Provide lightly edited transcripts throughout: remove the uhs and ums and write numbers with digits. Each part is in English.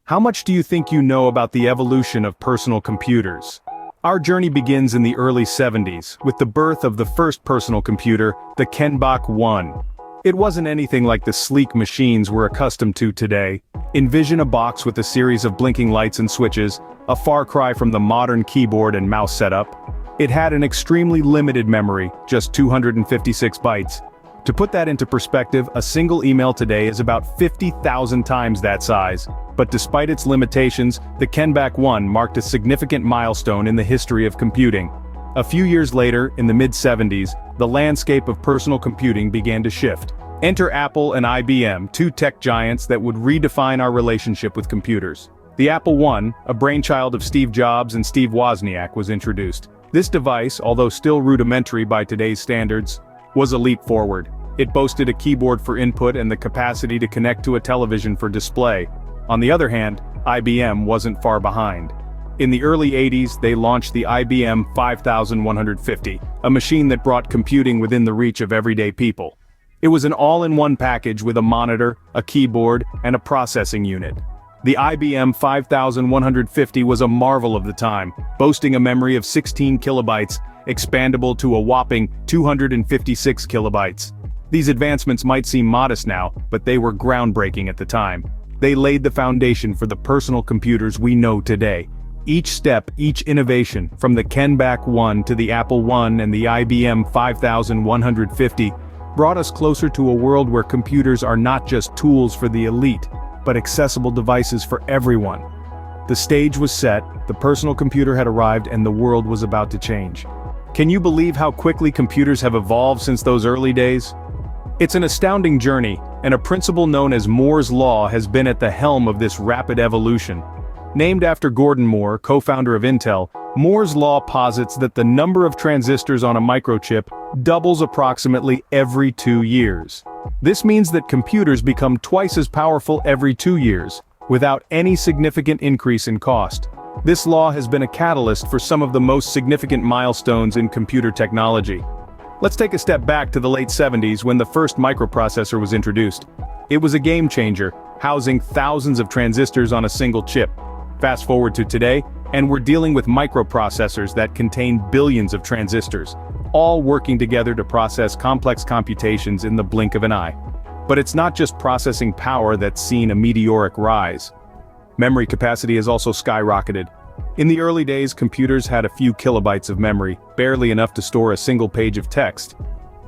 How much do you think you know about the evolution of personal computers? Our journey begins in the early 70s, with the birth of the first personal computer, the Kenbach 1. It wasn't anything like the sleek machines we're accustomed to today. Envision a box with a series of blinking lights and switches, a far cry from the modern keyboard and mouse setup. It had an extremely limited memory, just 256 bytes. To put that into perspective, a single email today is about 50,000 times that size. But despite its limitations, the Kenbach 1 marked a significant milestone in the history of computing. A few years later, in the mid-70s, the landscape of personal computing began to shift. Enter Apple and IBM, two tech giants that would redefine our relationship with computers. The Apple I, a brainchild of Steve Jobs and Steve Wozniak, was introduced. This device, although still rudimentary by today's standards, was a leap forward. It boasted a keyboard for input and the capacity to connect to a television for display. On the other hand, IBM wasn't far behind. In the early 80s, they launched the IBM 5150, a machine that brought computing within the reach of everyday people. It was an all-in-one package with a monitor, a keyboard, and a processing unit. The IBM 5150 was a marvel of the time, boasting a memory of 16 kilobytes, expandable to a whopping 256 kilobytes. These advancements might seem modest now, but they were groundbreaking at the time. They laid the foundation for the personal computers we know today. Each step, each innovation, from the Kenbach 1 to the Apple I and the IBM 5150, brought us closer to a world where computers are not just tools for the elite, but accessible devices for everyone. The stage was set, the personal computer had arrived, and the world was about to change. Can you believe how quickly computers have evolved since those early days? It's an astounding journey, and a principle known as Moore's Law has been at the helm of this rapid evolution. Named after Gordon Moore, co-founder of Intel, Moore's Law posits that the number of transistors on a microchip doubles approximately every 2 years. This means that computers become twice as powerful every 2 years, without any significant increase in cost. This law has been a catalyst for some of the most significant milestones in computer technology. Let's take a step back to the late 70s when the first microprocessor was introduced. It was a game changer, housing thousands of transistors on a single chip. Fast forward to today, and we're dealing with microprocessors that contain billions of transistors, all working together to process complex computations in the blink of an eye. But it's not just processing power that's seen a meteoric rise. Memory capacity has also skyrocketed. In the early days, computers had a few kilobytes of memory, barely enough to store a single page of text.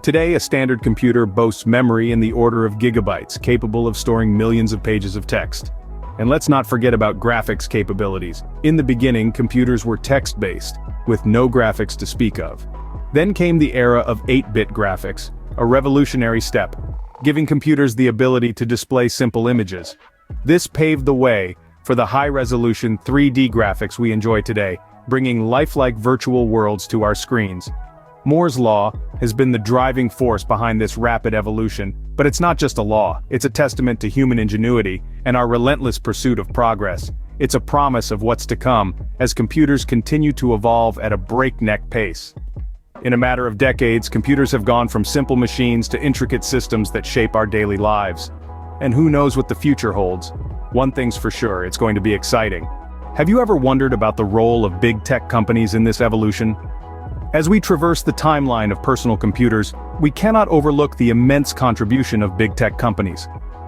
Today, a standard computer boasts memory in the order of gigabytes, capable of storing millions of pages of text. And let's not forget about graphics capabilities. In the beginning, computers were text-based, with no graphics to speak of. Then came the era of 8-bit graphics, a revolutionary step, giving computers the ability to display simple images. This paved the way for the high-resolution 3D graphics we enjoy today, bringing lifelike virtual worlds to our screens. Moore's Law has been the driving force behind this rapid evolution, but it's not just a law, it's a testament to human ingenuity and our relentless pursuit of progress. It's a promise of what's to come, as computers continue to evolve at a breakneck pace. In a matter of decades, computers have gone from simple machines to intricate systems that shape our daily lives. And who knows what the future holds? One thing's for sure, it's going to be exciting. Have you ever wondered about the role of big tech companies in this evolution? As we traverse the timeline of personal computers, we cannot overlook the immense contribution of big tech companies.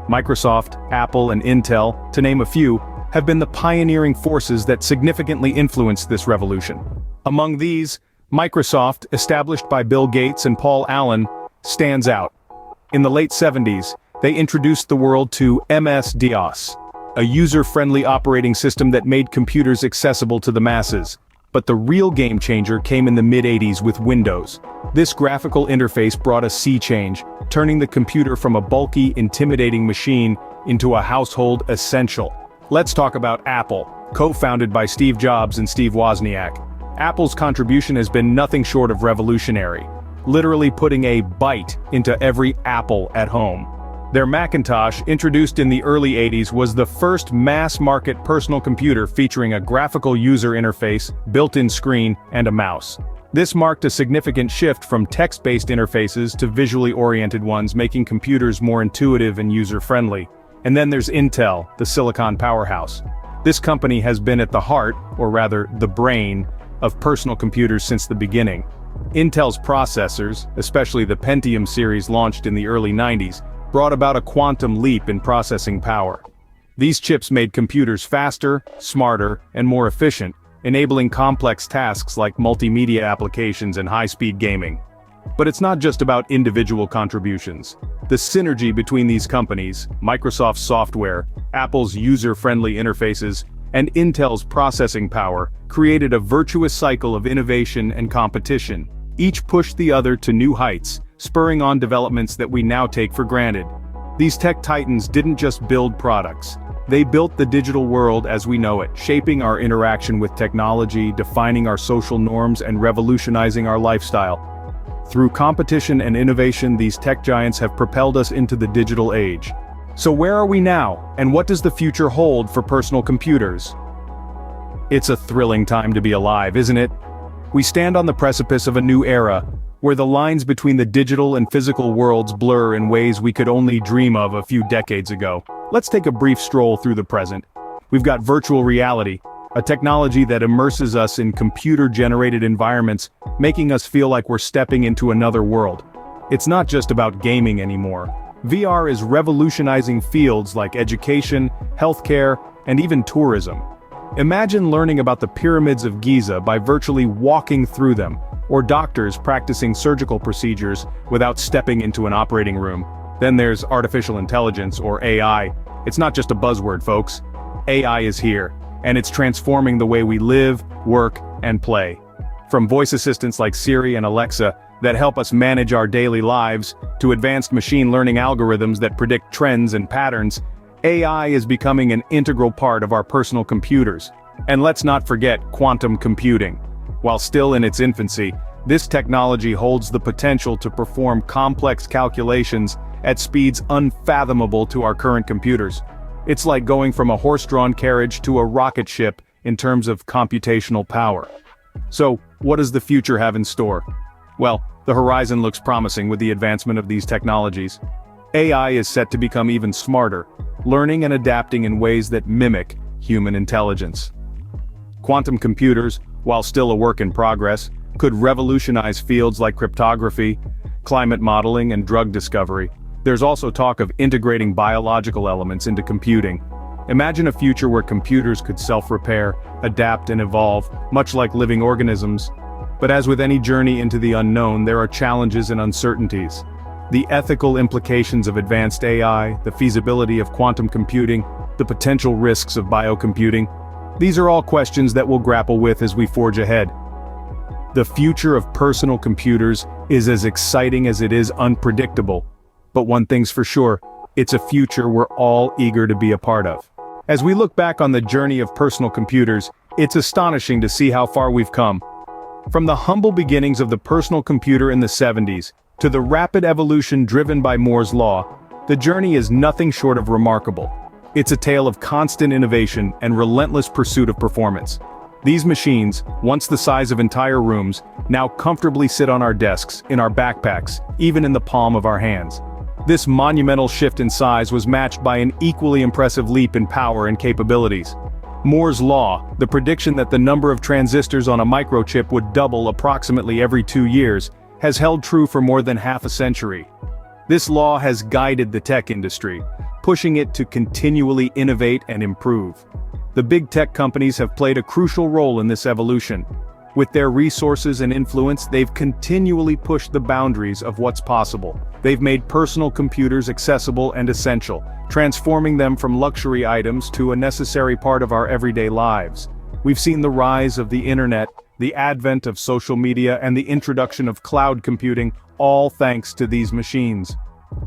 Microsoft, Apple, and Intel, to name a few, have been the pioneering forces that significantly influenced this revolution. Among these, Microsoft, established by Bill Gates and Paul Allen, stands out. In the late 70s, they introduced the world to MS-DOS, a user-friendly operating system that made computers accessible to the masses. But the real game changer came in the mid-80s with Windows. This graphical interface brought a sea change, turning the computer from a bulky, intimidating machine into a household essential. Let's talk about Apple, co-founded by Steve Jobs and Steve Wozniak. Apple's contribution has been nothing short of revolutionary, literally putting a byte into every Apple at home. Their Macintosh, introduced in the early 80s, was the first mass-market personal computer featuring a graphical user interface, built-in screen, and a mouse. This marked a significant shift from text-based interfaces to visually oriented ones, making computers more intuitive and user-friendly. And then there's Intel, the Silicon powerhouse. This company has been at the heart, or rather the brain, of personal computers since the beginning. Intel's processors, especially the Pentium series launched in the early 90s, brought about a quantum leap in processing power. These chips made computers faster, smarter, and more efficient, enabling complex tasks like multimedia applications and high-speed gaming. But it's not just about individual contributions. The synergy between these companies, Microsoft's software, Apple's user-friendly interfaces, and Intel's processing power, created a virtuous cycle of innovation and competition. Each pushed the other to new heights, spurring on developments that we now take for granted. These tech titans didn't just build products. They built the digital world as we know it, shaping our interaction with technology, defining our social norms, and revolutionizing our lifestyle. Through competition and innovation, these tech giants have propelled us into the digital age. So where are we now, and what does the future hold for personal computers? It's a thrilling time to be alive, isn't it? We stand on the precipice of a new era, where the lines between the digital and physical worlds blur in ways we could only dream of a few decades ago. Let's take a brief stroll through the present. We've got virtual reality, a technology that immerses us in computer-generated environments, making us feel like we're stepping into another world. It's not just about gaming anymore. VR is revolutionizing fields like education, healthcare, and even tourism. Imagine learning about the pyramids of Giza by virtually walking through them, or doctors practicing surgical procedures without stepping into an operating room. Then there's artificial intelligence, or AI. It's not just a buzzword, folks. AI is here, and it's transforming the way we live, work, and play. From voice assistants like Siri and Alexa that help us manage our daily lives, to advanced machine learning algorithms that predict trends and patterns, AI is becoming an integral part of our personal computers. And let's not forget quantum computing. While still in its infancy, this technology holds the potential to perform complex calculations at speeds unfathomable to our current computers. It's like going from a horse-drawn carriage to a rocket ship in terms of computational power. So, what does the future have in store? Well, the horizon looks promising with the advancement of these technologies. AI is set to become even smarter, learning and adapting in ways that mimic human intelligence. Quantum computers, while still a work in progress, could revolutionize fields like cryptography, climate modeling, and drug discovery. There's also talk of integrating biological elements into computing. Imagine a future where computers could self-repair, adapt, and evolve, much like living organisms. But as with any journey into the unknown, there are challenges and uncertainties. The ethical implications of advanced AI, the feasibility of quantum computing, the potential risks of biocomputing. These are all questions that we'll grapple with as we forge ahead. The future of personal computers is as exciting as it is unpredictable. But one thing's for sure, it's a future we're all eager to be a part of. As we look back on the journey of personal computers, it's astonishing to see how far we've come. From the humble beginnings of the personal computer in the 70s, to the rapid evolution driven by Moore's Law, the journey is nothing short of remarkable. It's a tale of constant innovation and relentless pursuit of performance. These machines, once the size of entire rooms, now comfortably sit on our desks, in our backpacks, even in the palm of our hands. This monumental shift in size was matched by an equally impressive leap in power and capabilities. Moore's Law, the prediction that the number of transistors on a microchip would double approximately every 2 years, has held true for more than half a century. This law has guided the tech industry, pushing it to continually innovate and improve. The big tech companies have played a crucial role in this evolution. With their resources and influence, they've continually pushed the boundaries of what's possible. They've made personal computers accessible and essential, transforming them from luxury items to a necessary part of our everyday lives. We've seen the rise of the internet, the advent of social media, and the introduction of cloud computing, all thanks to these machines.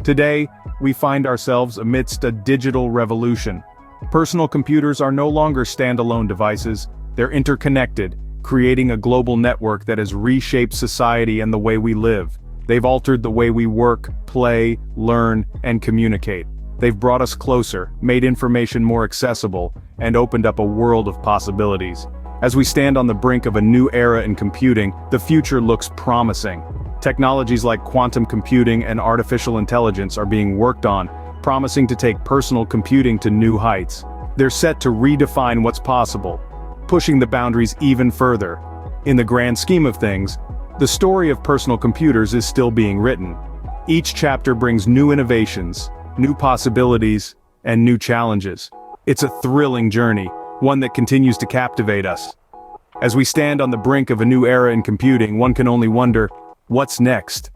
Today, we find ourselves amidst a digital revolution. Personal computers are no longer standalone devices, they're interconnected, creating a global network that has reshaped society and the way we live. They've altered the way we work, play, learn, and communicate. They've brought us closer, made information more accessible, and opened up a world of possibilities. As we stand on the brink of a new era in computing, the future looks promising. Technologies like quantum computing and artificial intelligence are being worked on, promising to take personal computing to new heights. They're set to redefine what's possible, pushing the boundaries even further. In the grand scheme of things, the story of personal computers is still being written. Each chapter brings new innovations, new possibilities, and new challenges. It's a thrilling journey, one that continues to captivate us. As we stand on the brink of a new era in computing, one can only wonder, what's next?